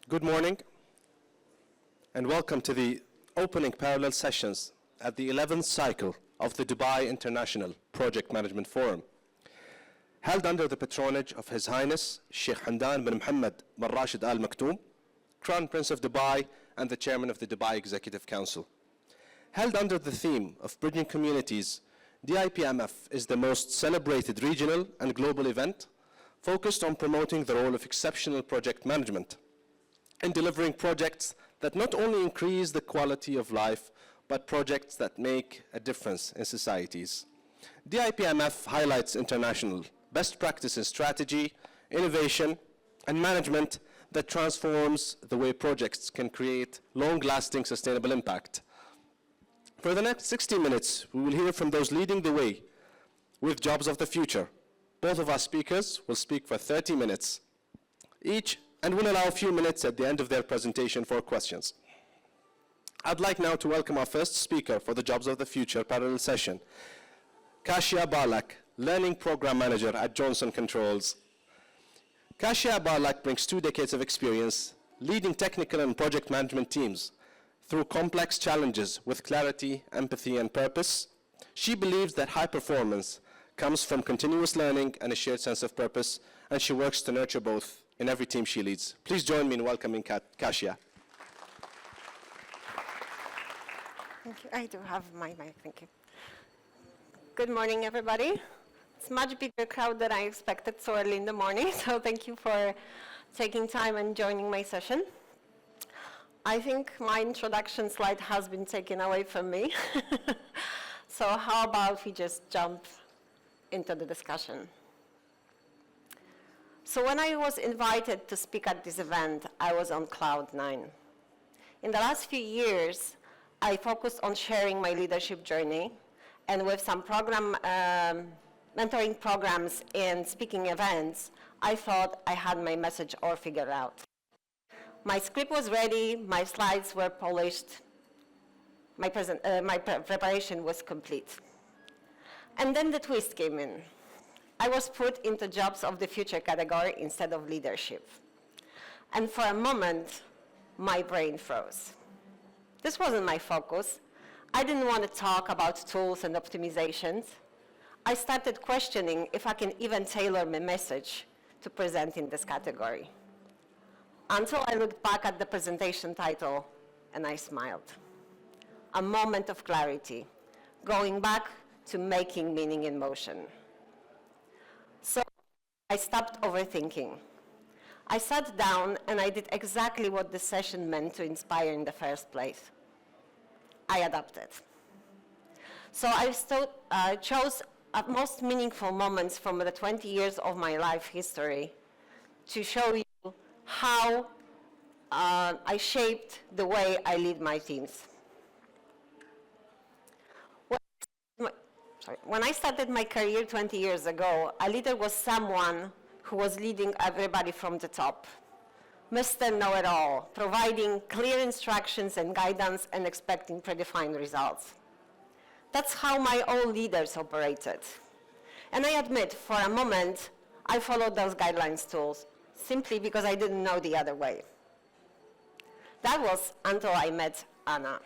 Good morning, and welcome to the opening parallel sessions at the 11th cycle of the Dubai International Project Management Forum, held under the patronage of His Highness Sheikh Hamdan bin Mohammed bin Rashid Al Maktoum, Crown Prince of Dubai and the Chairman of the Dubai Executive Council. Held under the theme of bridging communities, DIPMF is the most celebrated regional and global event focused on promoting the role of exceptional project management in delivering projects that not only increase the quality of life, but projects that make a difference in societies. DIPMF highlights international best practice in strategy, innovation, and management that transforms the way projects can create long-lasting sustainable impact. For the next 60 minutes, we will hear from those leading the way with jobs of the future. Both of our speakers will speak for 30 minutes each, and will allow a few minutes at the end of their presentation for questions. I'd like now to welcome our first speaker for the Jobs of the Future parallel session, Kashia Barlak, Learning Program Manager at Johnson Controls. Kashia Barlak brings 2 decades of experience leading technical and project management teams through complex challenges with clarity, empathy, and purpose. She believes that high performance comes from continuous learning and a shared sense of purpose, and she works to nurture both in every team she leads. Please join me in welcoming Kashia. Thank you. I do have my mic, thank you. Good morning, everybody. It's a much bigger crowd than I expected so early in the morning, so thank you for taking time and joining my session. I think my introduction slide has been taken away from me. So how about we just jump into the discussion. So when I was invited to speak at this event, I was on cloud 9. In the last few years, I focused on sharing my leadership journey, and with some mentoring programs and speaking events, I thought I had my message all figured out. My script was ready, my slides were polished, my preparation was complete. And then the twist came in. I was put into Jobs of the Future category instead of leadership. And for a moment, my brain froze. This wasn't my focus. I didn't want to talk about tools and optimizations. I started questioning if I can even tailor my message to present in this category. Until I looked back at the presentation title and I smiled. A moment of clarity, going back to making meaning in motion. So I stopped overthinking. I sat down and I did exactly what the session meant to inspire in the first place. I adapted. So I chose most meaningful moments from the 20 years of my life history to show you how I shaped the way I lead my teams. When I started my career 20 years ago, a leader was someone who was leading everybody from the top. Mr. Know-it-all, providing clear instructions and guidance and expecting predefined results. That's how my old leaders operated. And I admit, for a moment, I followed those guidelines tools, simply because I didn't know the other way. That was until I met Anna.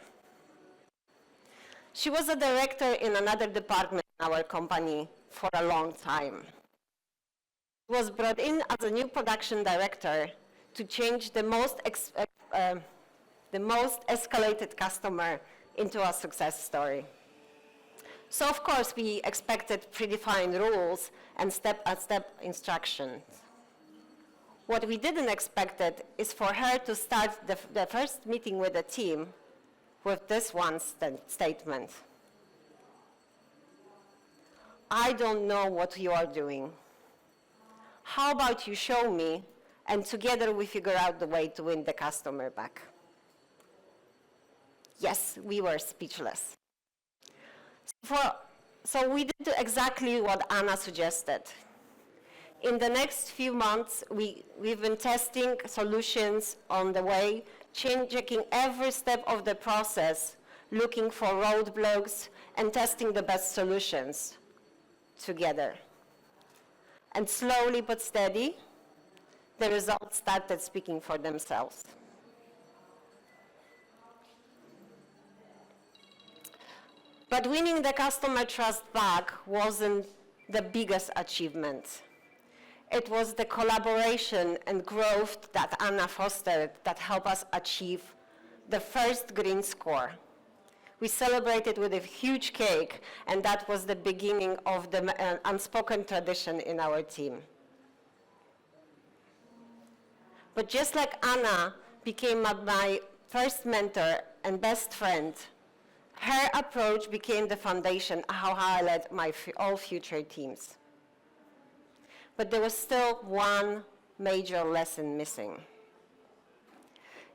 She was a director in another department in our company for a long time. She was brought in as a new production director to change the most escalated customer into a success story. So of course we expected predefined rules and step-by-step instructions. What we didn't expect is for her to start the first meeting with the team with this one statement. I don't know what you are doing. How about you show me, and together we figure out the way to win the customer back. Yes, we were speechless. So we did exactly what Anna suggested. In the next few months, we've been testing solutions on the way, checking every step of the process, looking for roadblocks, and testing the best solutions together. And slowly but steady, The results started speaking for themselves. But winning the customer trust back wasn't the biggest achievement. It was the collaboration and growth that Anna fostered that helped us achieve the first green score. We celebrated with a huge cake, and that was the beginning of the unspoken tradition in our team. But just like Anna became my first mentor and best friend, her approach became the foundation of how I led all future teams. But there was still one major lesson missing.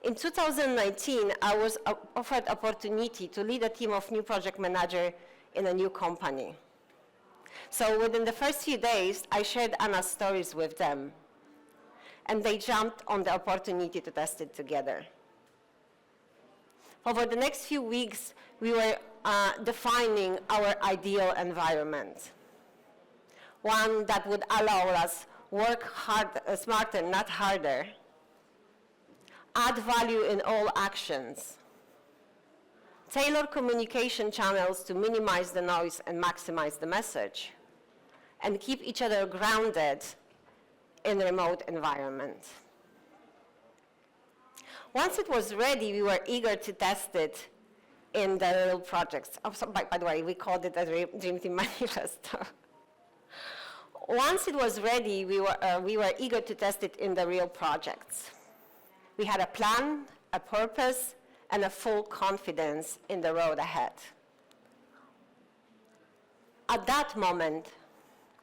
In 2019, I was offered opportunity to lead a team of new project managers in a new company. So within the first few days, I shared Anna's stories with them, and they jumped on the opportunity to test it together. Over the next few weeks, we were defining our ideal environment, one that would allow us work smarter, not harder, add value in all actions, tailor communication channels to minimize the noise and maximize the message, and keep each other grounded in a remote environment. Once it was ready, we were eager to test it in the real projects. Oh, so by the way, we called it a Dream Team Manifesto. Once it was ready, we were eager to test it in the real projects. We had a plan, a purpose, and a full confidence in the road ahead. At that moment,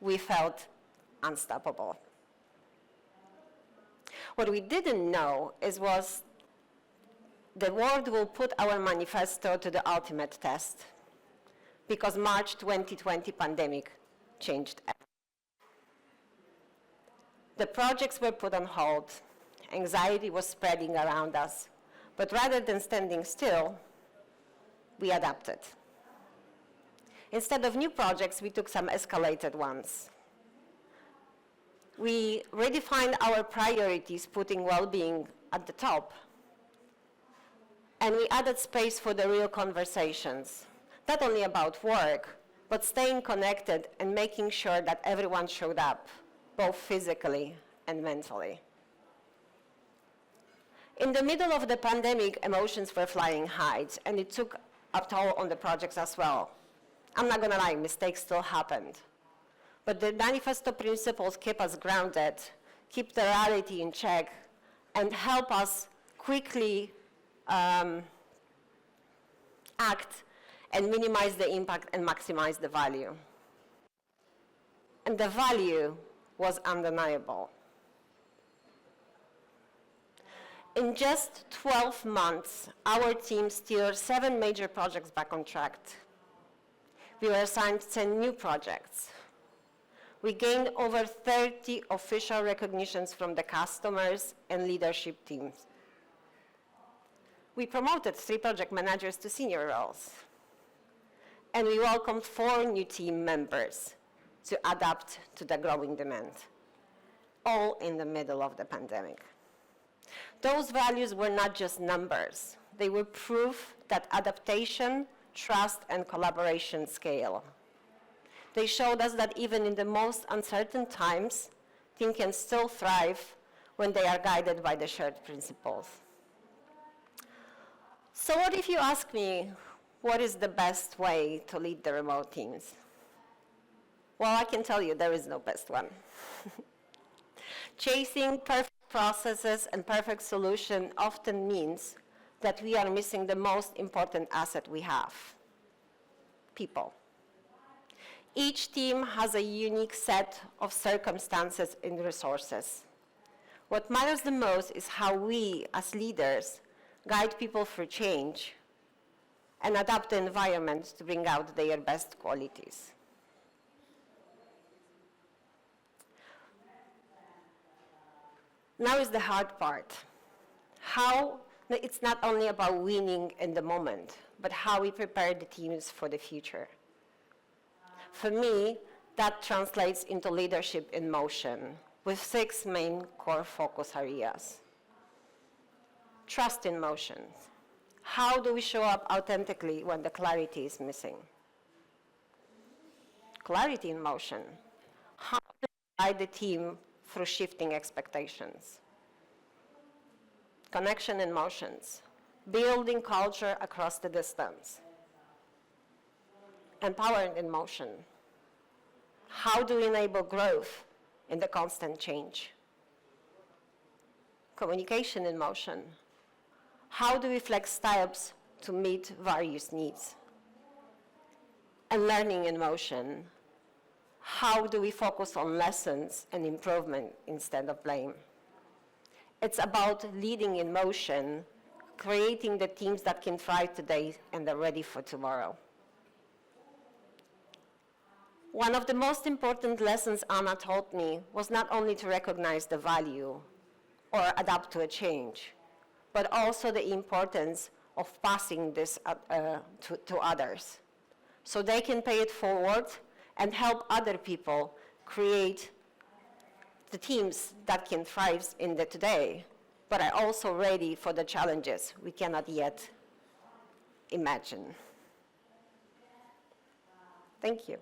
we felt unstoppable. What we didn't know was the world will put our manifesto to the ultimate test, because March 2020 pandemic changed everything. The projects were put on hold. Anxiety was spreading around us. But rather than standing still, we adapted. Instead of new projects, we took some escalated ones. We redefined our priorities, putting well-being at the top. And we added space for the real conversations, not only about work, but staying connected and making sure that everyone showed up, both physically and mentally. In the middle of the pandemic, emotions were flying high, and it took a toll on the projects as well. I'm not going to lie, mistakes still happened. But the manifesto principles keep us grounded, keep the reality in check, and help us quickly act and minimize the impact and maximize the value. And the value was undeniable. In just 12 months, our team steered 7 major projects back on track. We were assigned 10 new projects. We gained over 30 official recognitions from the customers and leadership teams. We promoted 3 project managers to senior roles. And we welcomed 4 new team members to adapt to the growing demand, all in the middle of the pandemic. Those values were not just numbers. They were proof that adaptation, trust, and collaboration scale. They showed us that even in the most uncertain times, teams can still thrive when they are guided by the shared principles. So what if you ask me, what is the best way to lead the remote teams? Well, I can tell you there is no best one. Chasing perfect processes and perfect solution often means that we are missing the most important asset we have, people. Each team has a unique set of circumstances and resources. What matters the most is how we, as leaders, guide people through change and adapt the environment to bring out their best qualities. Now is the hard part. It's not only about winning in the moment, but how we prepare the teams for the future. For me, that translates into leadership in motion, with 6 main core focus areas. Trust in motion. How do we show up authentically when the clarity is missing? Clarity in motion. How do we guide the team through shifting expectations? Connection in motions. Building culture across the distance. Empowered in motion. How do we enable growth in the constant change? Communication in motion. How do we flex styles to meet various needs? And learning in motion. How do we focus on lessons and improvement instead of blame? It's about leading in motion, creating the teams that can thrive today and are ready for tomorrow. One of the most important lessons Anna taught me was not only to recognize the value or adapt to a change, but also the importance of passing this to others, so they can pay it forward and help other people create the teams that can thrive in the today, but are also ready for the challenges we cannot yet imagine. Thank you.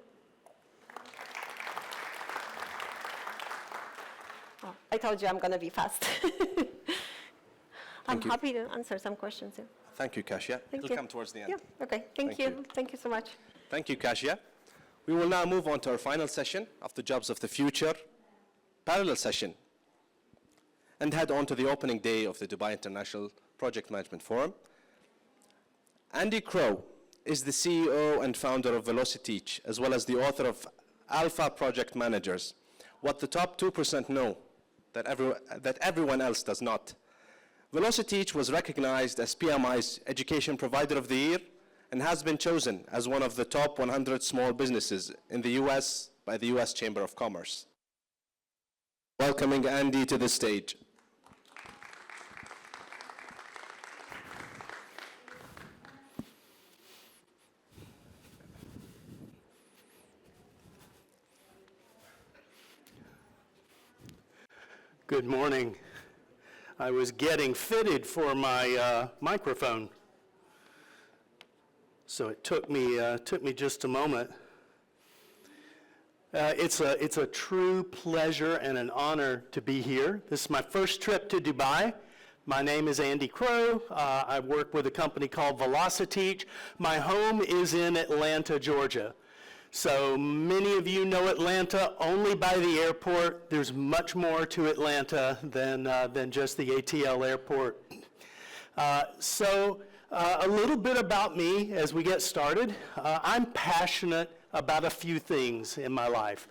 Oh, I told you I'm going to be fast. I'm happy to answer some questions. Yeah. Thank you, Kasia. We'll come towards the end. Yeah, okay. Thank you. Thank you so much. Thank you, Kasia. We will now move on to our final session of the Jobs of the Future, parallel session, and head on to the opening day of the Dubai International Project Management Forum. Andy Crow is the CEO and founder of VelociTeach, as well as the author of Alpha Project Managers, What the Top 2% Know that everyone else does not. VelociTeach was recognized as PMI's Education Provider of the Year and has been chosen as one of the top 100 small businesses in the US by the US Chamber of Commerce. Welcoming Andy to the stage. Good morning. I was getting fitted for my microphone, so it took me just a moment. It's a true pleasure and an honor to be here. This is my first trip to Dubai. My name is Andy Crow. I work with a company called VelociTeach. My home is in Atlanta, Georgia. So many of you know Atlanta only by the airport. There's much more to Atlanta than just the ATL airport. A little bit about me as we get started. I'm passionate about a few things in my life.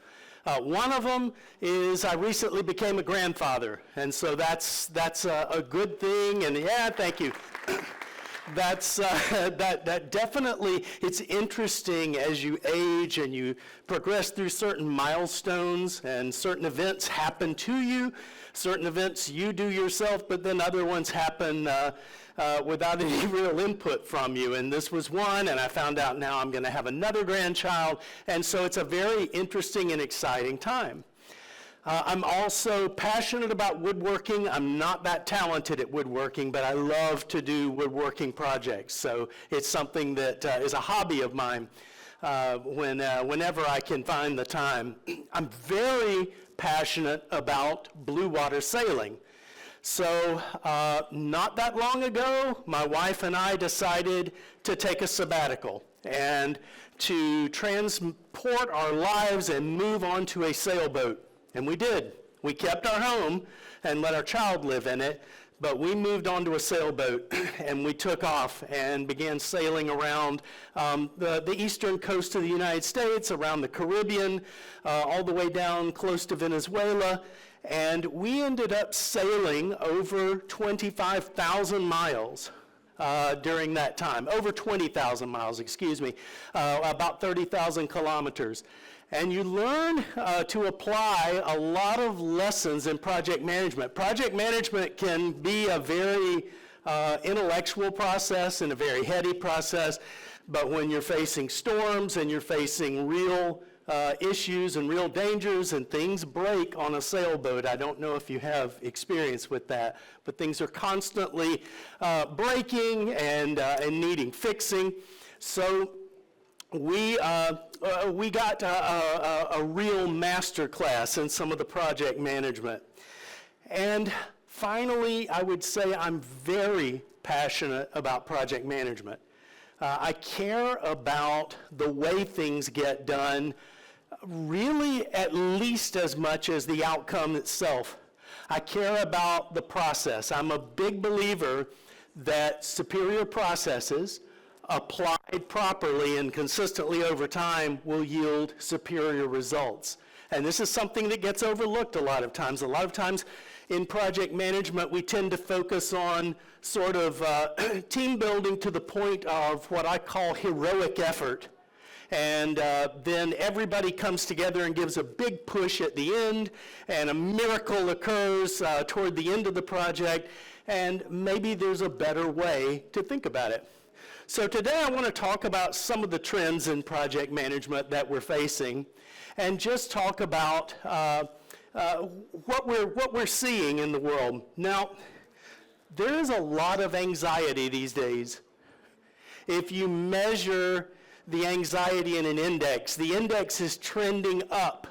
One of them is I recently became a grandfather, and so that's a good thing. And yeah, thank you. That definitely, it's interesting as you age and you progress through certain milestones and certain events happen to you, certain events you do yourself, but then other ones happen without any real input from you. And this was one, and I found out now I'm going to have another grandchild, and so it's a very interesting and exciting time. I'm also passionate about woodworking. I'm not that talented at woodworking, but I love to do woodworking projects. So it's something that is a hobby of mine whenever I can find the time. I'm very passionate about blue water sailing. So not that long ago, my wife and I decided to take a sabbatical and to transport our lives and move onto a sailboat. And we did. We kept our home and let our child live in it, but we moved onto a sailboat and we took off and began sailing around the eastern coast of the United States, around the Caribbean, all the way down close to Venezuela. And we ended up sailing over 25,000 miles during that time, over 20,000 miles, excuse me, about 30,000 kilometers. And you learn to apply a lot of lessons in project management. Project management can be a very intellectual process and a very heady process, but when you're facing storms and you're facing real issues and real dangers, and things break on a sailboat. I don't know if you have experience with that, but things are constantly breaking and needing fixing. So we got a real master class in some of the project management. And finally, I would say I'm very passionate about project management. I care about the way things get done, really at least as much as the outcome itself. I care about the process. I'm a big believer that superior processes applied properly and consistently over time will yield superior results. And this is something that gets overlooked a lot of times. A lot of times in project management, we tend to focus on sort of team building to the point of what I call heroic effort. And then everybody comes together and gives a big push at the end, and a miracle occurs toward the end of the project, and maybe there's a better way to think about it. So today I want to talk about some of the trends in project management that we're facing, and just talk about what we're seeing in the world. Now, there is a lot of anxiety these days. If you measure the anxiety in an index, the index is trending up,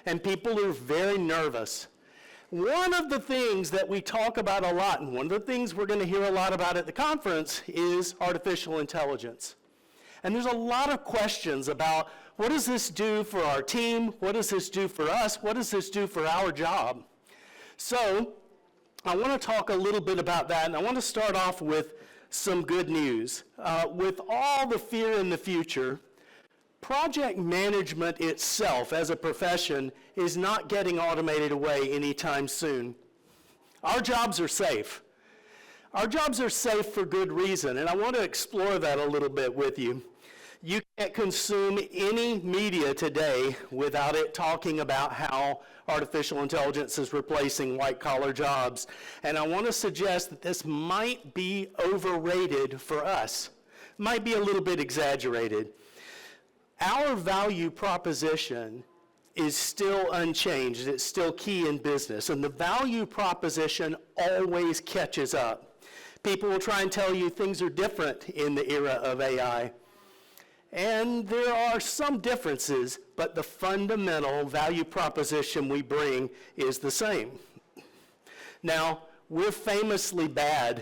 and people are very nervous. One of the things that we talk about a lot, and one of the things we're going to hear a lot about at the conference, is artificial intelligence. And there's a lot of questions about, what does this do for our team? What does this do for us? What does this do for our job? So I want to talk a little bit about that, and I want to start off with some good news. With all the fear in the future, project management itself as a profession is not getting automated away anytime soon. Our jobs are safe. Our jobs are safe for good reason, and I want to explore that a little bit with you. You can't consume any media today without it talking about how artificial intelligence is replacing white-collar jobs. And I want to suggest that this might be overrated for us, might be a little bit exaggerated. Our value proposition is still unchanged. It's still key in business, and the value proposition always catches up. People will try and tell you things are different in the era of AI. And there are some differences, but the fundamental value proposition we bring is the same. Now, we're famously bad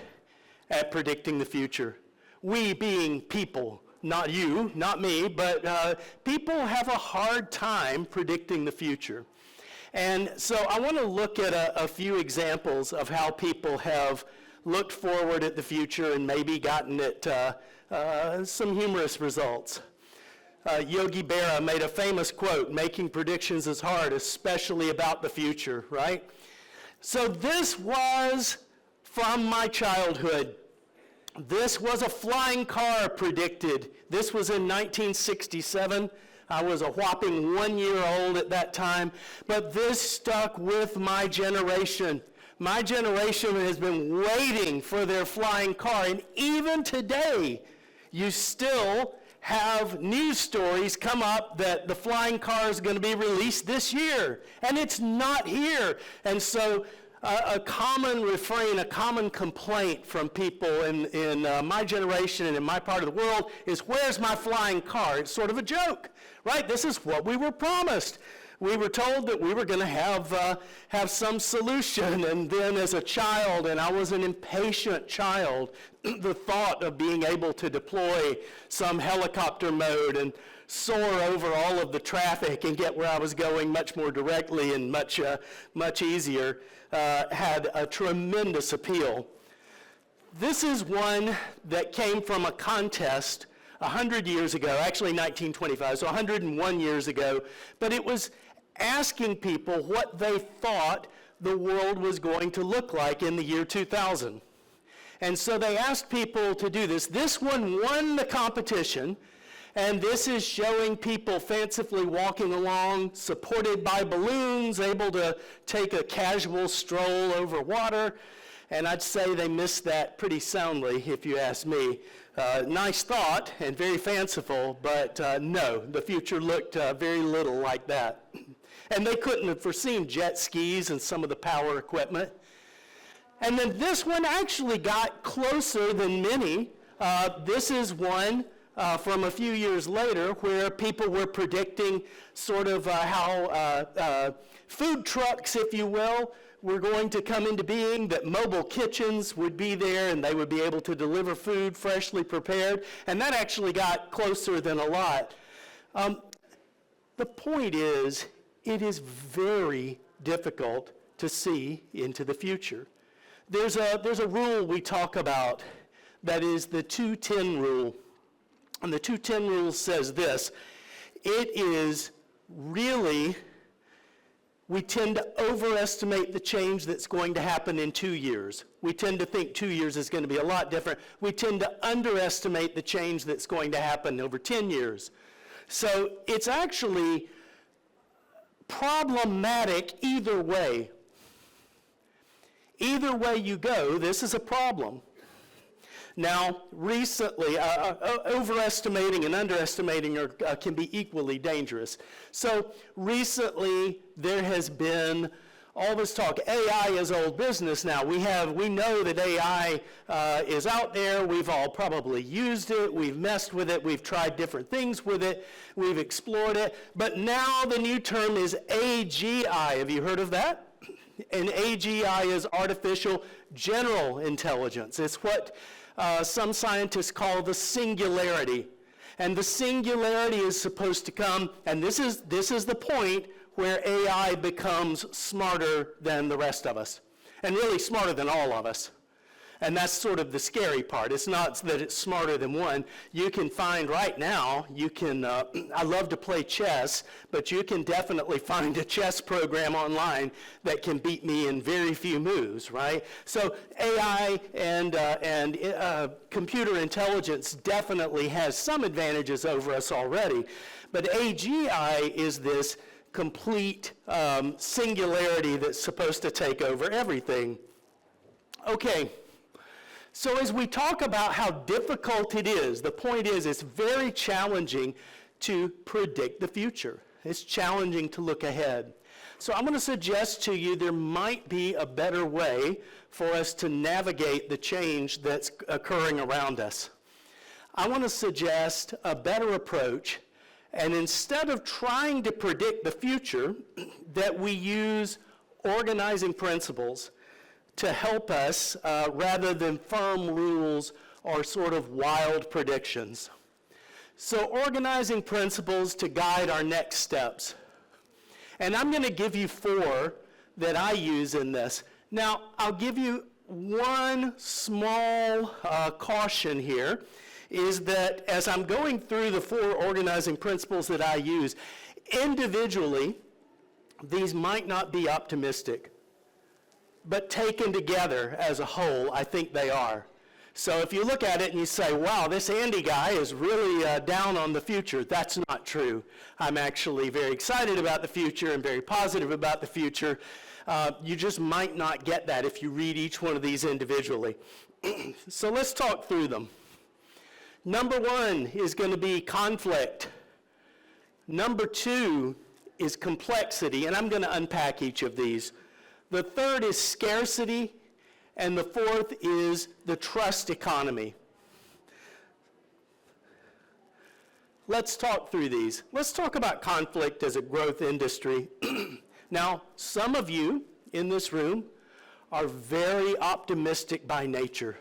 at predicting the future. We being people, not you, not me, but people have a hard time predicting the future. And so I want to look at a few examples of how people have looked forward at the future and maybe gotten at some humorous results. Yogi Berra made a famous quote, "Making predictions is hard, especially about the future," right? So this was from my childhood. This was a flying car predicted. This was in 1967. I was a whopping 1 year old at that time, but this stuck with my generation. My generation has been waiting for their flying car, and even today, you still have news stories come up that the flying car is going to be released this year, and it's not here. And so a common refrain, a common complaint from people in my generation and in my part of the world is, where's my flying car? It's sort of a joke, right? This is what we were promised. We were told that we were going to have some solution, and then as a child, and I was an impatient child, the thought of being able to deploy some helicopter mode and soar over all of the traffic and get where I was going much more directly and much easier had a tremendous appeal. This is one that came from a contest 100 years ago, actually 1925, so 101 years ago, but it was asking people what they thought the world was going to look like in the year 2000. And so they asked people to do this. This one won the competition, and this is showing people fancifully walking along, supported by balloons, able to take a casual stroll over water. And I'd say they missed that pretty soundly, if you ask me. Nice thought and very fanciful, but no, the future looked very little like that. And they couldn't have foreseen jet skis and some of the power equipment. And then this one actually got closer than many. This is one from a few years later where people were predicting sort of how food trucks, if you will, were going to come into being, that mobile kitchens would be there and they would be able to deliver food freshly prepared. And that actually got closer than a lot. The point is, it is very difficult to see into the future. There's a rule we talk about that is the 2-10 rule. And the 2-10 rule says this: it is really, we tend to overestimate the change that's going to happen in 2 years. We tend to think 2 years is going to be a lot different. We tend to underestimate the change that's going to happen over 10 years. So it's actually problematic either way. Either way you go, this is a problem. Now, recently, overestimating and underestimating can be equally dangerous. So recently, there has been all this talk. AI is old business now. We know that AI is out there. We've all probably used it. We've messed with it. We've tried different things with it. We've explored it. But now the new term is AGI. Have you heard of that? And AGI is artificial general intelligence. It's what some scientists call the singularity. And the singularity is supposed to come, and this is the point where AI becomes smarter than the rest of us, and really smarter than all of us. And that's sort of the scary part. It's not that it's smarter than one. You can find right now, I love to play chess, but you can definitely find a chess program online that can beat me in very few moves, right? So AI and computer intelligence definitely has some advantages over us already. But AGI is this complete singularity that's supposed to take over everything. Okay. So as we talk about how difficult it is, the point is it's very challenging to predict the future. It's challenging to look ahead. So I'm going to suggest to you there might be a better way for us to navigate the change that's occurring around us. I want to suggest a better approach, and instead of trying to predict the future, that we use organizing principles to help us rather than firm rules or sort of wild predictions. So organizing principles to guide our next steps. And I'm going to give you 4 that I use in this. Now, I'll give you one small caution here, is that as I'm going through the 4 organizing principles that I use, individually, these might not be optimistic. But taken together as a whole, I think they are. So if you look at it and you say, wow, this Andy guy is really down on the future, that's not true. I'm actually very excited about the future and very positive about the future. You just might not get that if you read each one of these individually. So let's talk through them. Number 1 is going to be conflict. Number 2 is complexity, and I'm going to unpack each of these. The 3rd is scarcity, and the 4th is the trust economy. Let's talk through these. Let's talk about conflict as a growth industry. Now, some of you in this room are very optimistic by nature,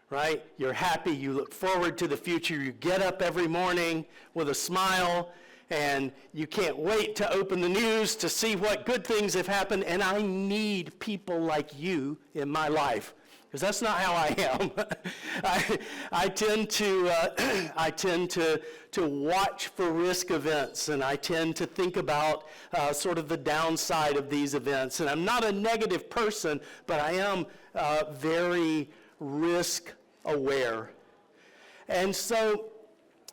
right? You're happy, you look forward to the future, you get up every morning with a smile, and you can't wait to open the news to see what good things have happened, and I need people like you in my life, because that's not how I am. I tend to watch for risk events, and I tend to think about sort of the downside of these events, and I'm not a negative person, but I am very risk aware. And so,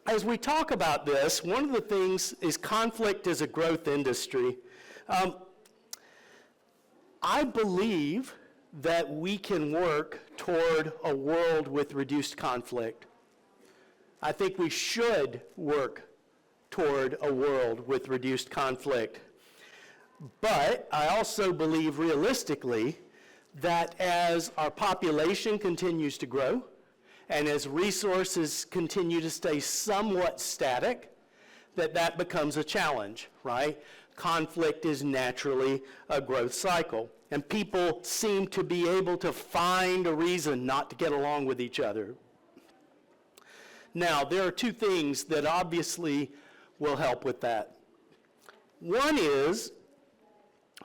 as we talk about this, one of the things is conflict as a growth industry. I believe that we can work toward a world with reduced conflict. I think we should work toward a world with reduced conflict. But I also believe realistically that as our population continues to grow and as resources continue to stay somewhat static, that becomes a challenge, right? Conflict is naturally a growth cycle. And people seem to be able to find a reason not to get along with each other. Now, there are two things that obviously will help with that. One is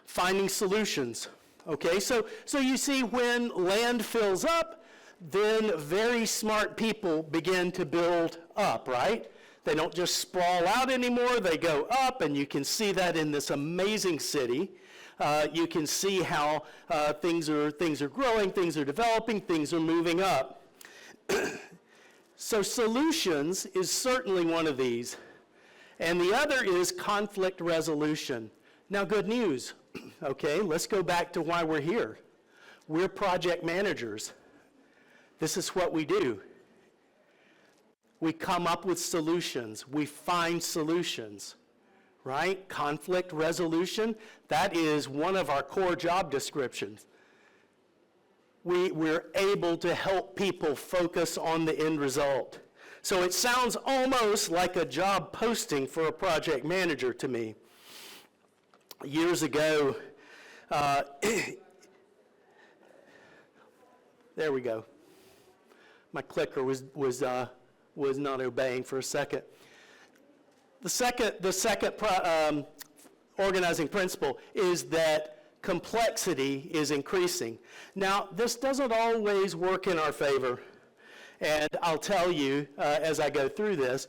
finding solutions. Okay, so you see when land fills up, then very smart people begin to build up, right? They don't just sprawl out anymore, they go up, and you can see that in this amazing city. You can see how things are growing, things are developing, things are moving up. So solutions is certainly one of these. And the other is conflict resolution. Now, good news. Okay, let's go back to why we're here. We're project managers. This is what we do. We come up with solutions. We find solutions, right? Conflict resolution, that is one of our core job descriptions. We're able to help people focus on the end result. So it sounds almost like a job posting for a project manager to me. Years ago, there we go. My clicker was not obeying for a second. The second organizing principle is that complexity is increasing. Now, this doesn't always work in our favor, and I'll tell you as I go through this.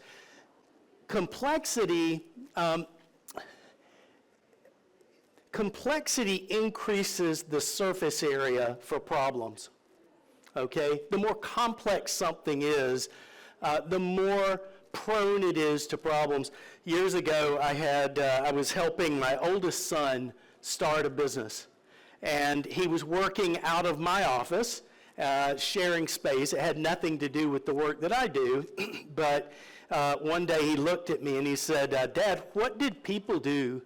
Complexity increases the surface area for problems. Okay? The more complex something is, the more prone it is to problems. Years ago, I was helping my oldest son start a business, and he was working out of my office, sharing space. It had nothing to do with the work that I do, but one day he looked at me and he said, "Dad, what did people do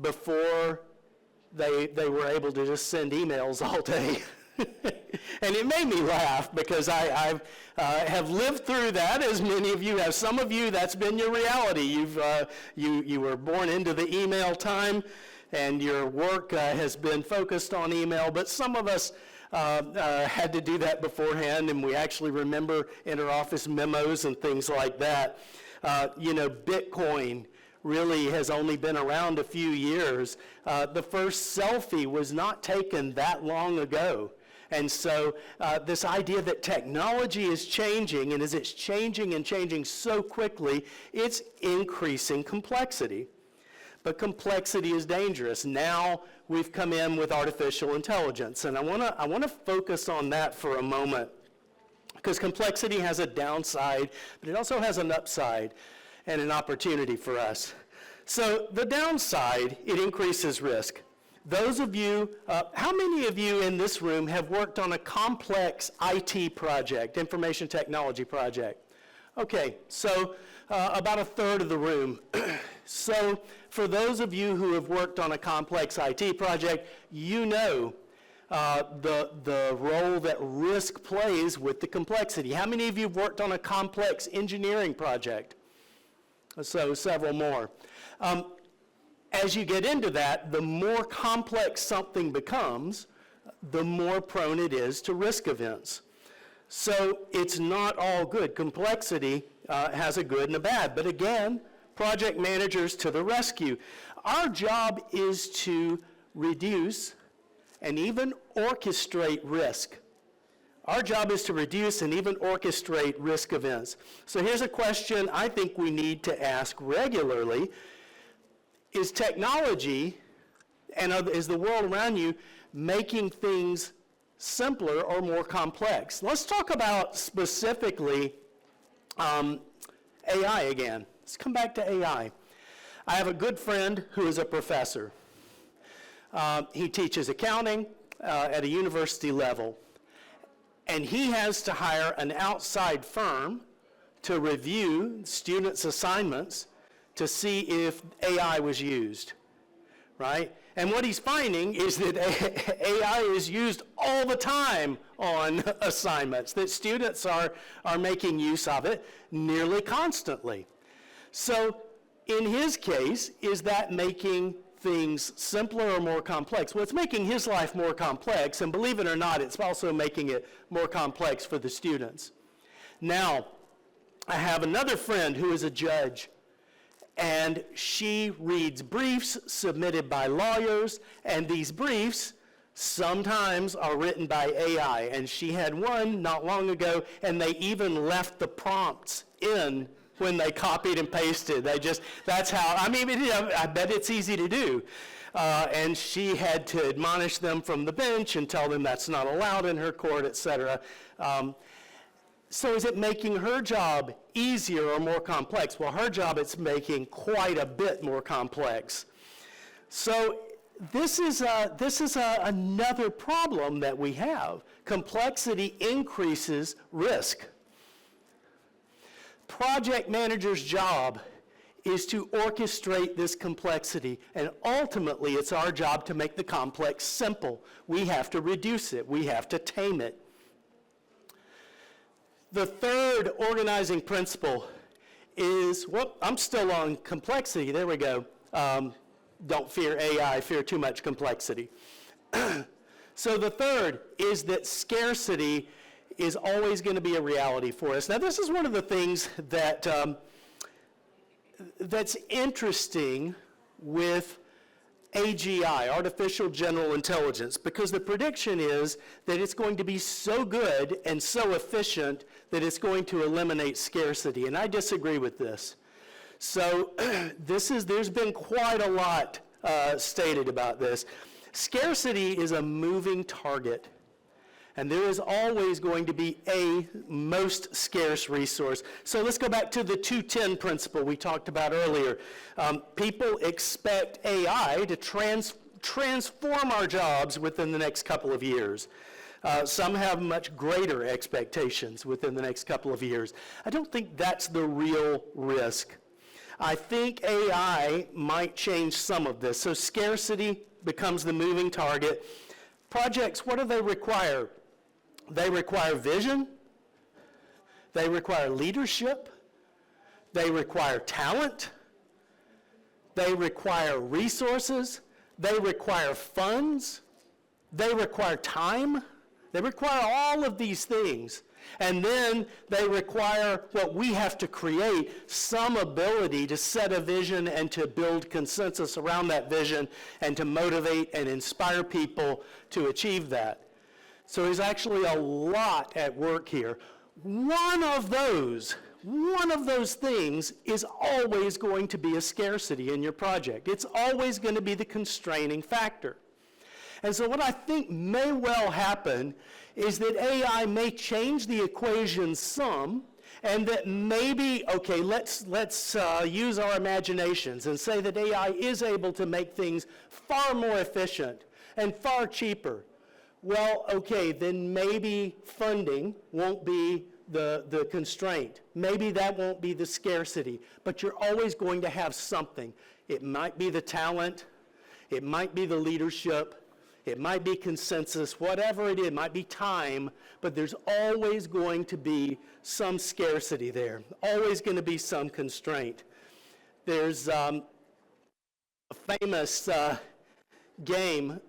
before they were able to just send emails all day?" And it made me laugh because I have lived through that, as many of you have. Some of you, that's been your reality. You were born into the email time, and your work has been focused on email. But some of us had to do that beforehand, and we actually remember inter-office memos and things like that. Bitcoin really has only been around a few years. The first selfie was not taken that long ago. And so this idea that technology is changing, and as it's changing and changing so quickly, it's increasing complexity. But complexity is dangerous. Now we've come in with artificial intelligence, and I want to focus on that for a moment, because complexity has a downside, but it also has an upside and an opportunity for us. So the downside, it increases risk. Those of you, how many of you in this room have worked on a complex IT project, information technology project? Okay, so about a third of the room. So for those of you who have worked on a complex IT project, you know the role that risk plays with the complexity. How many of you have worked on a complex engineering project? So several more. As you get into that, the more complex something becomes, the more prone it is to risk events. So it's not all good. Complexity has a good and a bad. But again, project managers to the rescue. Our job is to reduce and even orchestrate risk. Our job is to reduce and even orchestrate risk events. So here's a question I think we need to ask regularly. Is technology and is the world around you making things simpler or more complex? Let's talk about specifically AI again. Let's come back to AI. I have a good friend who is a professor. He teaches accounting. at a university level, and he has to hire an outside firm to review students' assignments to see if AI was used, right? And what he's finding is that AI is used all the time on assignments, that students are making use of it nearly constantly. So in his case, is that making things simpler or more complex? Well, it's making his life more complex, and believe it or not, it's also making it more complex for the students. Now, I have another friend who is a judge, and she reads briefs submitted by lawyers, and these briefs sometimes are written by AI. And she had one not long ago, and they even left the prompts in when they copied and pasted. That's how, I mean, I bet it's easy to do. And she had to admonish them from the bench and tell them that's not allowed in her court, et cetera. So is it making her job easier or more complex? Well, her job it's making quite a bit more complex. So this is another problem that we have. Complexity increases risk. Project manager's job is to orchestrate this complexity, and ultimately it's our job to make the complex simple. We have to reduce it. We have to tame it. The third organizing principle is, well, I'm still on complexity. There we go. Don't fear AI, fear too much complexity. So the third is that scarcity is always going to be a reality for us. Now, this is one of the things that that's interesting with AGI, artificial general intelligence, because the prediction is that it's going to be so good and so efficient that it's going to eliminate scarcity, and I disagree with this. So there's been quite a lot stated about this. Scarcity is a moving target, and there is always going to be a most scarce resource. So let's go back to the 2-10 principle we talked about earlier. People expect AI to transform our jobs within the next couple of years. Some have much greater expectations within the next couple of years. I don't think that's the real risk. I think AI might change some of this. So scarcity becomes the moving target. Projects, what do they require? They require vision. They require leadership. They require talent. They require resources. They require funds. They require time. They require all of these things. And then they require what we have to create, some ability to set a vision and to build consensus around that vision and to motivate and inspire people to achieve that. So there's actually a lot at work here. One of those things is always going to be a scarcity in your project. It's always going to be the constraining factor. And so what I think may well happen is that AI may change the equation some, and that maybe, okay, let's use our imaginations and say that AI is able to make things far more efficient and far cheaper. Well, okay, then maybe funding won't be the constraint. Maybe that won't be the scarcity, but you're always going to have something. It might be the talent, it might be the leadership, it might be consensus, whatever it is, it might be time, but there's always going to be some scarcity there, always going to be some constraint. There's a famous game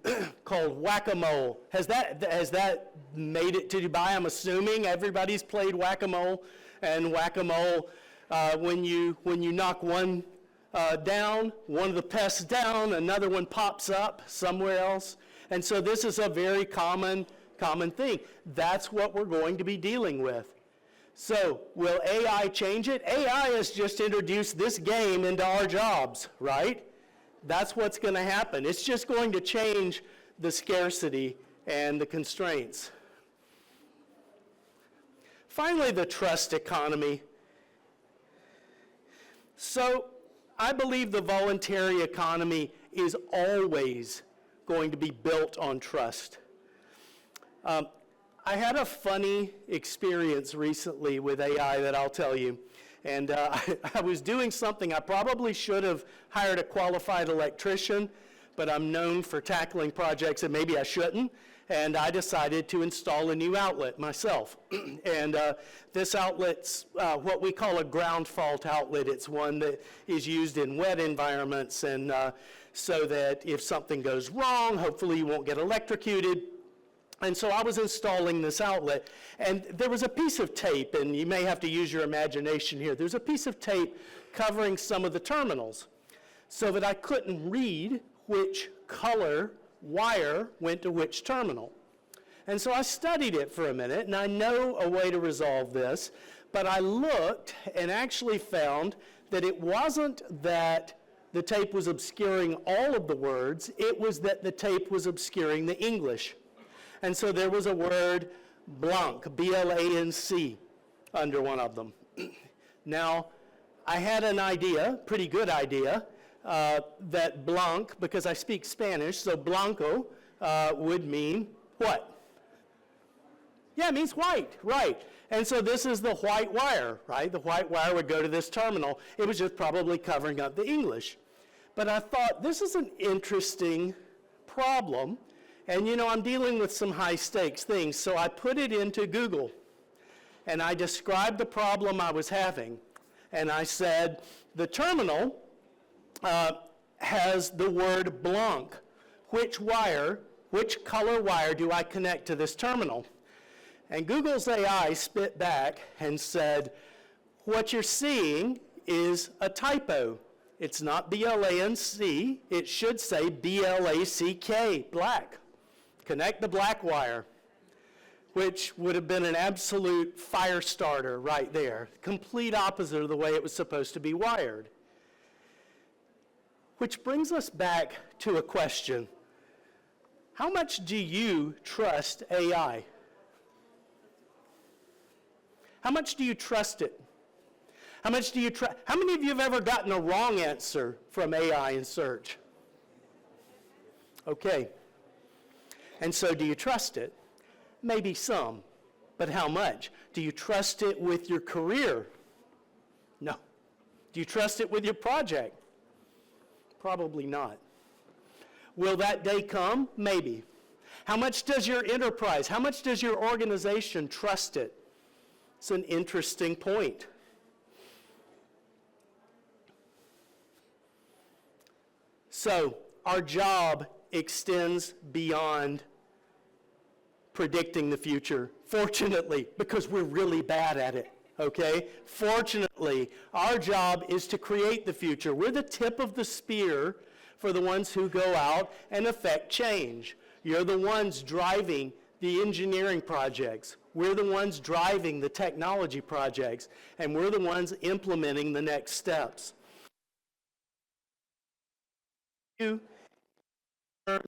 called Whack-A-Mole. Has that made it to Dubai? I'm assuming everybody's played Whack-A-Mole, and Whack-A-Mole, when you knock one down, one of the pests down, another one pops up somewhere else. And so this is a very common thing. That's what we're going to be dealing with. So will AI change it? AI has just introduced this game into our jobs, right? That's what's going to happen. It's just going to change the scarcity and the constraints. Finally, the trust economy. So I believe the voluntary economy is always going to be built on trust. I had a funny experience recently with AI that I'll tell you. And I was doing something I probably should have hired a qualified electrician, but I'm known for tackling projects that maybe I shouldn't. And I decided to install a new outlet myself. And this outlet's what we call a ground fault outlet. It's one that is used in wet environments, and so that if something goes wrong, hopefully you won't get electrocuted. And so I was installing this outlet, and there was a piece of tape, and you may have to use your imagination here. There's a piece of tape covering some of the terminals so that I couldn't read which color wire went to which terminal. And so I studied it for a minute, and I know a way to resolve this, but I looked and actually found that it wasn't that the tape was obscuring all of the words, it was that the tape was obscuring the English. And so there was a word blanc, B-L-A-N-C, under one of them. Now, I had an idea, pretty good idea, that blanc, because I speak Spanish, so blanco would mean what? Yeah, it means white, right. And so this is the white wire, right? The white wire would go to this terminal. It was just probably covering up the English. But I thought, this is an interesting problem. And you know, I'm dealing with some high stakes things, so I put it into Google. And I described the problem I was having. And I said, the terminal has the word blanc. Which wire, which color wire do I connect to this terminal? And Google's AI spit back and said, what you're seeing is a typo. It's not B-L-A-N-C, it should say B-L-A-C-K, black. Connect the black wire, which would have been an absolute fire starter right there. Complete opposite of the way it was supposed to be wired. Which brings us back to a question. How much do you trust AI? How much do you trust it? How much do you trust? How many of you have ever gotten a wrong answer from AI in search? Okay. And so do you trust it? Maybe some, but how much? Do you trust it with your career? No. Do you trust it with your project? Probably not. Will that day come? Maybe. How much does your enterprise, how much does your organization trust it? It's an interesting point. So, our job extends beyond predicting the future, fortunately, because we're really bad at it, okay? Fortunately, our job is to create the future. We're the tip of the spear for the ones who go out and affect change. You're the ones driving the engineering projects. We're the ones driving the technology projects, and we're the ones implementing the next steps. You learn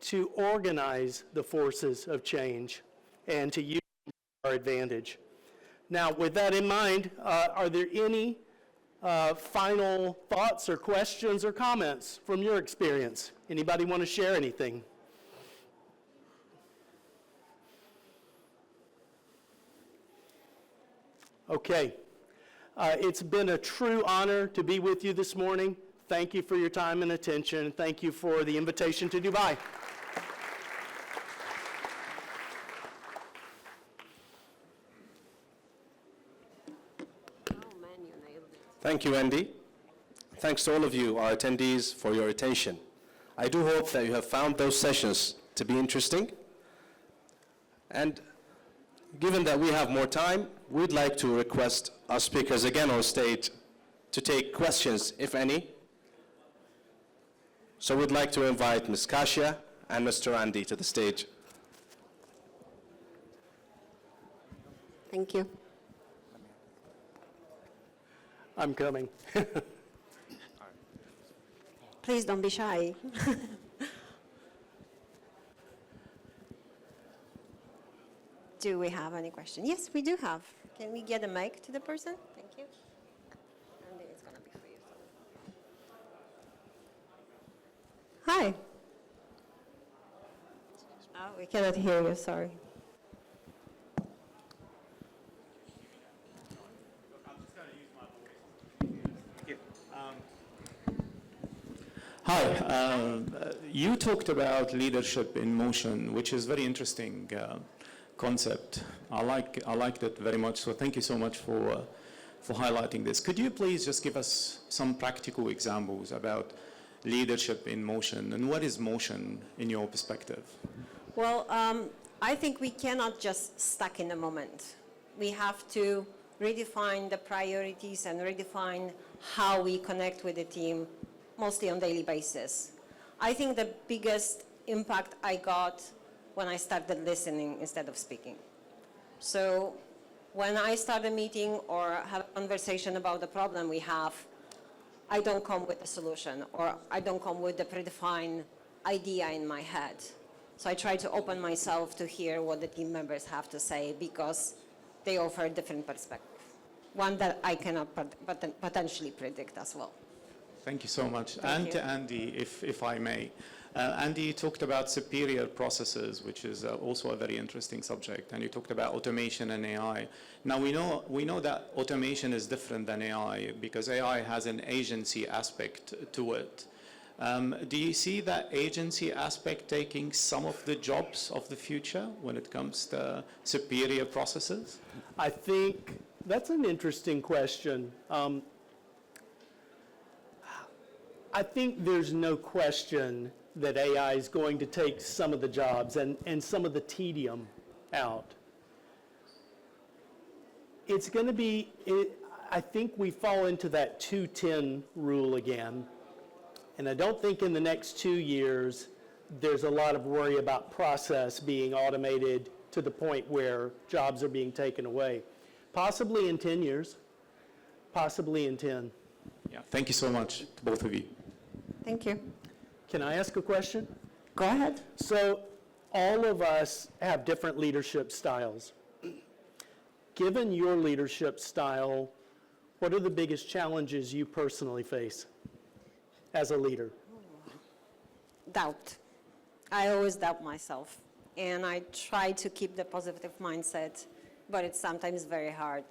to organize the forces of change and to use them to our advantage. Now, with that in mind, are there any final thoughts or questions or comments from your experience? Anybody want to share anything? Okay. It's been a true honor to be with you this morning. Thank you for your time and attention. Thank you for the invitation to Dubai. Thank you, Andy. Thanks to all of you, our attendees, for your attention. I do hope that you have found those sessions to be interesting. And given that we have more time, we'd like to request our speakers again on stage to take questions, if any. So we'd like to invite Ms. Kasia and Mr. Andy to the stage. Thank you. I'm coming. Please don't be shy. Do we have any questions? Yes, we do have. Can we get a mic to the person? Thank you. And then it's going to be for you. Hi. Oh, we cannot hear you, sorry. Hi, you talked about leadership in motion, which is very interesting concept. I liked it very much, so thank you so much for highlighting this. Could you please just give us some practical examples about leadership in motion, and what is motion in your perspective? Well, I think we cannot just stuck in the moment. We have to redefine the priorities and redefine how we connect with the team, mostly on a daily basis. I think the biggest impact I got when I started listening instead of speaking. So when I start a meeting or have a conversation about the problem we have, I don't come with a solution, or I don't come with the predefined idea in my head. So I try to open myself to hear what the team members have to say, because they offer a different perspective, one that I cannot potentially predict as well. Thank you so much. Thank And you. to Andy, if I may. Andy, you talked about superior processes, which is also a very interesting subject, and you talked about automation and AI. Now, we know that automation is different than AI, because AI has an agency aspect to it. Do you see that agency aspect taking some of the jobs of the future when it comes to superior processes? I think that's an interesting question. I think there's no question that AI is going to take some of the jobs and some of the tedium out. It's going to be, I think we fall into that 2-10 rule again. And I don't think in the next 2 years there's a lot of worry about process being automated to the point where jobs are being taken away. Possibly in 10 years, possibly in 10. Yeah, thank you so much to both of you. Thank you. Can I ask a question? Go ahead. So all of us have different leadership styles. Given your leadership style, what are the biggest challenges you personally face as a leader? Doubt. I always doubt myself, and I try to keep the positive mindset, but it's sometimes very hard.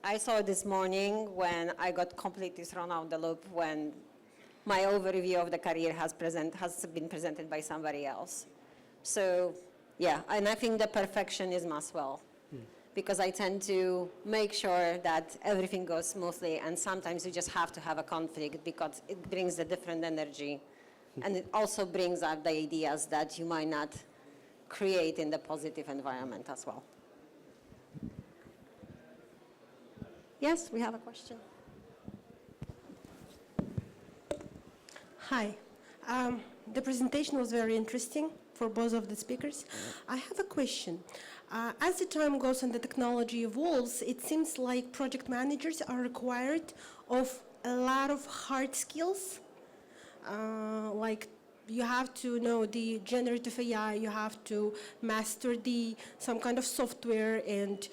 I saw this morning when I got completely thrown out the loop when my overview of the career has been presented by somebody else. So, yeah, and I think the perfectionism as well, because I tend to make sure that everything goes smoothly, and sometimes you just have to have a conflict because it brings a different energy, and it also brings out the ideas that you might not create in the positive environment as well. Yes, we have a question. Hi. The presentation was very interesting for both of the speakers. I have a question. As the time goes and the technology evolves, it seems like project managers are required of a lot of hard skills. Like you have to know the generative AI, you have to master some kind of software, and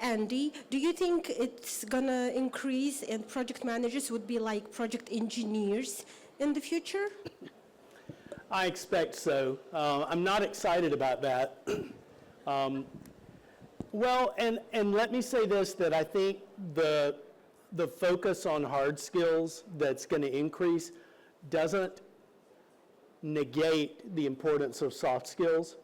Andy, do you think it's gonna increase and project managers would be like project engineers in the future? I expect so. I'm not excited about that. Well, and let me say this, that I think the focus on hard skills that's going to increase doesn't negate the importance of soft skills,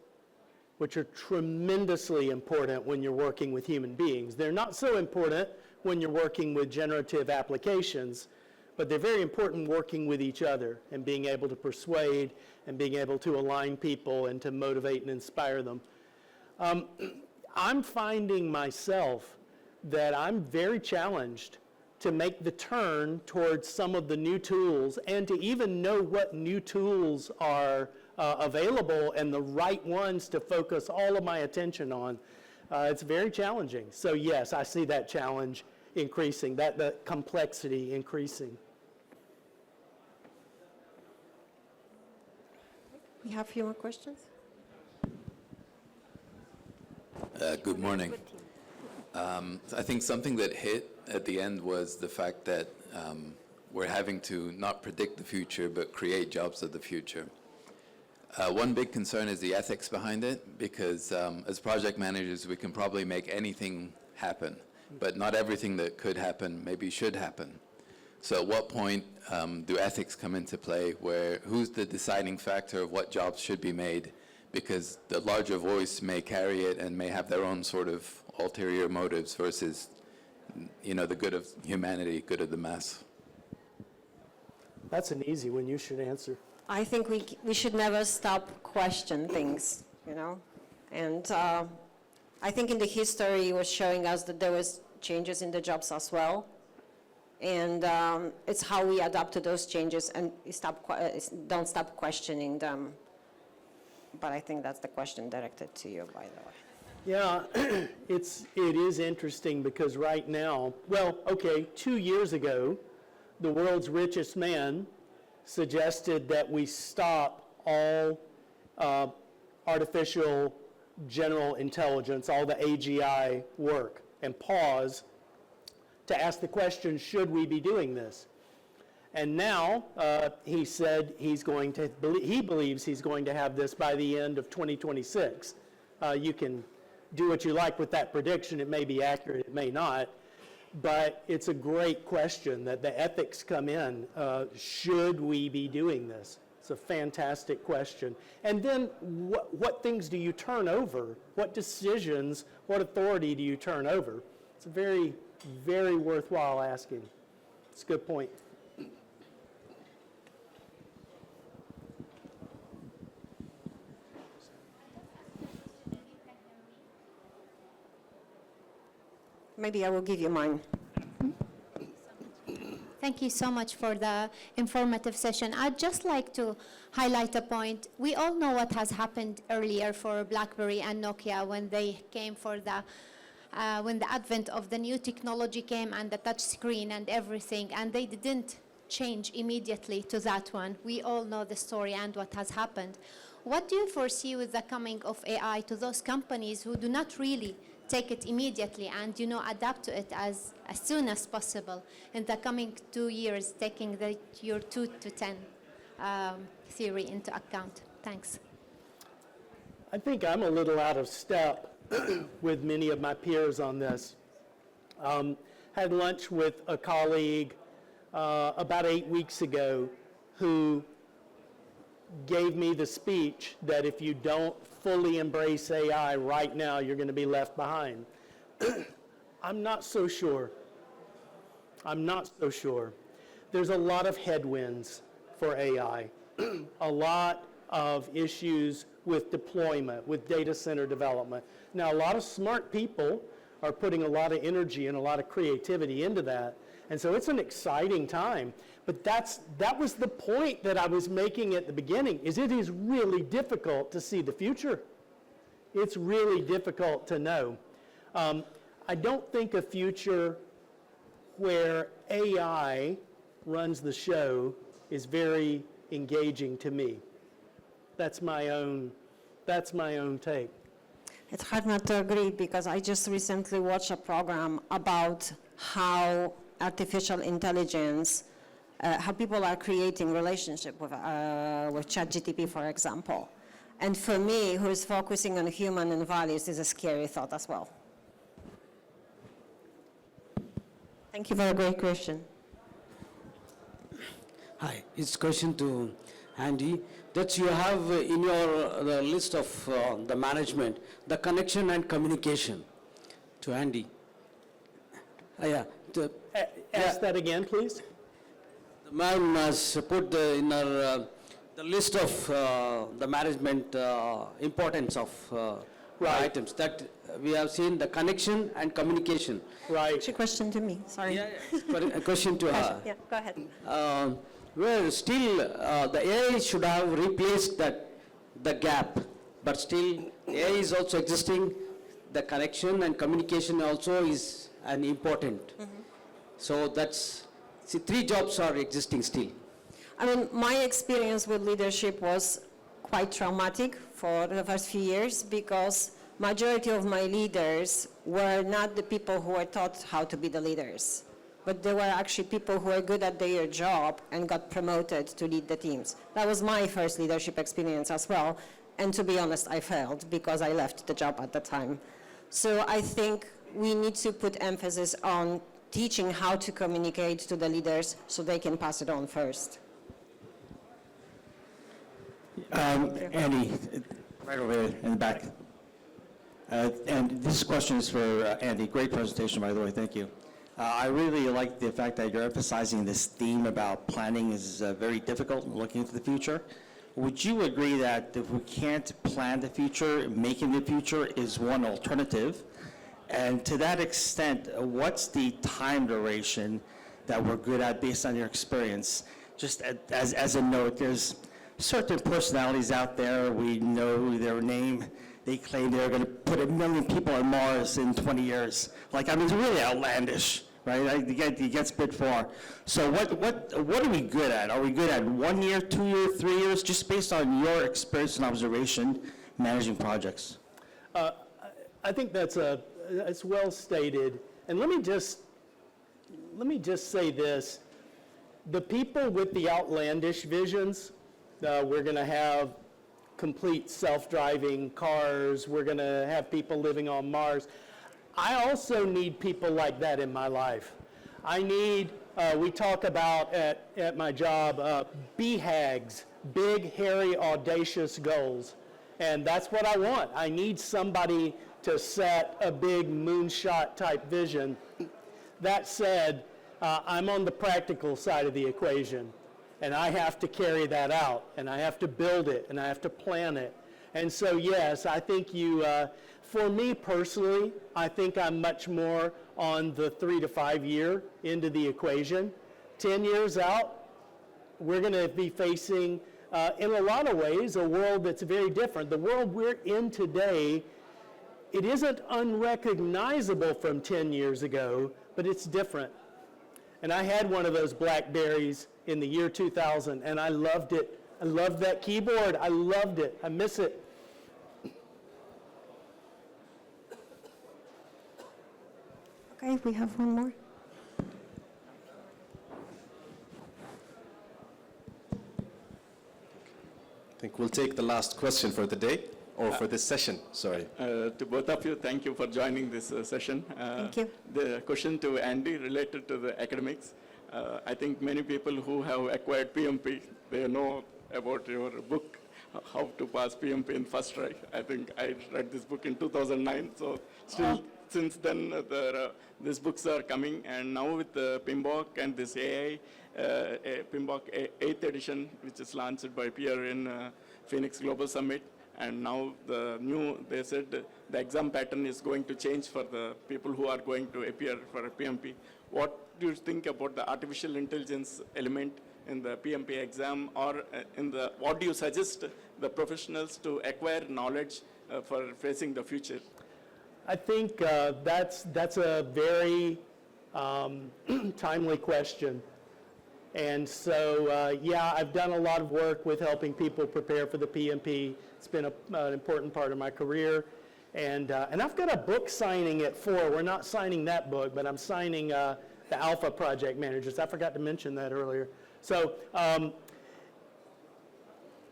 which are tremendously important when you're working with human beings. They're not so important when you're working with generative applications, but they're very important working with each other and being able to persuade and being able to align people and to motivate and inspire them. I'm finding myself that I'm very challenged to make the turn towards some of the new tools and to even know what new tools are available and the right ones to focus all of my attention on. It's very challenging. So yes, I see that challenge increasing, the complexity increasing. We have a few more questions. Good morning. I think something that hit at the end was the fact that we're having to not predict the future, but create jobs of the future. One big concern is the ethics behind it, because as project managers, we can probably make anything happen, but not everything that could happen maybe should happen. So at what point do ethics come into play, where who's the deciding factor of what jobs should be made? Because the larger voice may carry it and may have their own sort of ulterior motives versus, you know, the good of humanity, good of the mass. That's an easy one. You should answer. I think we should never stop question things, you know? And I think in the history was showing us that there was changes in the jobs as well. And it's how we adapt to those changes and don't stop questioning them. But I think that's the question directed to you, by the way. Yeah, it is interesting because right now, well, okay, 2 years ago, the world's richest man suggested that we stop all artificial general intelligence, all the AGI work, and pause to ask the question, should we be doing this? And now he said he believes he's going to have this by the end of 2026. You can do what you like with that prediction. It may be accurate, it may not. But it's a great question that the ethics come in. Should we be doing this? It's a fantastic question. And then what things do you turn over? What decisions, what authority do you turn over? It's a very, very worthwhile asking. It's a good point. Maybe I will give you mine. Thank you so much for the informative session. I'd just like to highlight a point. We all know what has happened earlier for BlackBerry and Nokia when they came for when the advent of the new technology came and the touch screen and everything, and they didn't change immediately to that one. We all know the story and what has happened. What do you foresee with the coming of AI to those companies who do not really take it immediately and, you know, adapt to it as soon as possible in the coming 2 years, taking your 2 to 10 theory into account? Thanks. I think I'm a little out of step with many of my peers on this. Had lunch with a colleague about 8 weeks ago who gave me the speech that if you don't fully embrace AI right now, you're going to be left behind. I'm not so sure. I'm not so sure. There's a lot of headwinds for AI, a lot of issues with deployment, with data center development. Now, a lot of smart people are putting a lot of energy and a lot of creativity into that. And so it's an exciting time. But that was the point that I was making at the beginning, is it is really difficult to see the future. It's really difficult to know. I don't think a future where AI runs the show is very engaging to me. That's my own take. It's hard not to agree because I just recently watched a program about how artificial intelligence, how people are creating relationship with ChatGPT, for example. And for me, who is focusing on human and values, is a scary thought as well. Thank you for a great question. Hi, it's a question to Andy. That you have in your the list of the management, the connection and communication to Andy. Ask that again, please. The man has put in our, the list of the management importance of Right. items that we have seen the connection and communication. Right. Actually, question to me, sorry. A question to her. Yeah, go ahead. Where still the AI should have replaced the gap, but still AI is also existing. The connection and communication also is an important. So that's, see, 3 jobs are existing still. I mean, my experience with leadership was quite traumatic for the first few years because majority of my leaders were not the people who were taught how to be the leaders, but they were actually people who were good at their job and got promoted to lead the teams. That was my first leadership experience as well, and to be honest, I failed because I left the job at the time. So I think we need to put emphasis on teaching how to communicate to the leaders so they can pass it on first. Andy, right over there in the back. And this question is for Andy. Great presentation, by the way. Thank you. I really like the fact that you're emphasizing this theme about planning is very difficult and looking into the future. Would you agree that if we can't plan the future, making the future is one alternative? And to that extent, what's the time duration that we're good at based on your experience? Just as a note, there's certain personalities out there, we know their name, they claim they're going to put 1 million people on Mars in 20 years. Like, I mean, it's really outlandish, right? It gets a bit far. So what are we good at? Are we good at 1 year, 2 years, 3 years, just based on your experience and observation managing projects? I think that's well stated. And let me just say this. The people with the outlandish visions, we're going to have complete self-driving cars, we're going to have people living on Mars. I also need people like that in my life. I need, we talk about at my job, BHAGs, big, hairy, audacious goals. And that's what I want. I need somebody to set a big moonshot type vision. That said, I'm on the practical side of the equation, and I have to carry that out, and I have to build it, and I have to plan it. And so, yes, I think for me personally, I think I'm much more on the 3 to 5 year into the equation. 10 years out, we're going to be facing, in a lot of ways, a world that's very different. The world we're in today, it isn't unrecognizable from 10 years ago, but it's different. And I had one of those BlackBerries in the year 2000, and I loved it. I loved that keyboard. I loved it. I miss it. Okay, we have one more. I think we'll take the last question for the day, or for this session, sorry. To both of you, thank you for joining this session. Thank you. The question to Andy related to the academics. I think many people who have acquired PMP, they know about your book, How to Pass PMP in First Try. I think I read this book in 2009, so still since then these books are coming, and now with the PMBOK and this AI, PMBOK 8th edition, which is launched by Pierre in Phoenix Global Summit, and now they said the exam pattern is going to change for the people who are going to appear for a PMP. What do you think about the artificial intelligence element in the PMP exam, or what do you suggest the professionals to acquire knowledge for facing the future? I think that's a very timely question. And so, yeah, I've done a lot of work with helping people prepare for the PMP. It's been an important part of my career. And I've got a book signing at 4. We're not signing that book, but I'm signing the Alpha Project Managers. I forgot to mention that earlier. So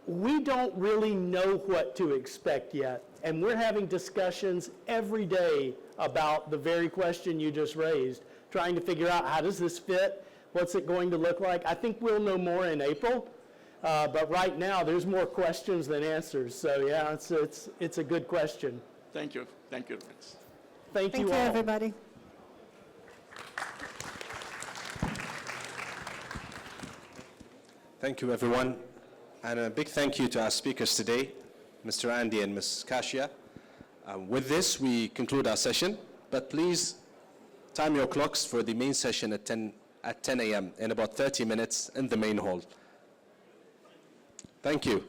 we don't really know what to expect yet. And we're having discussions every day about the very question you just raised, trying to figure out how does this fit? What's it going to look like? I think we'll know more in April, but right now there's more questions than answers. So yeah, it's a good question. Thank you. Thank you. Thank you all. Everybody. Thank you, everyone. And a big thank you to our speakers today, Mr. Andy and Ms. Kasia. With this, we conclude our session, but please time your clocks for the main session at 10 a.m. in about 30 minutes in the main hall. Thank you.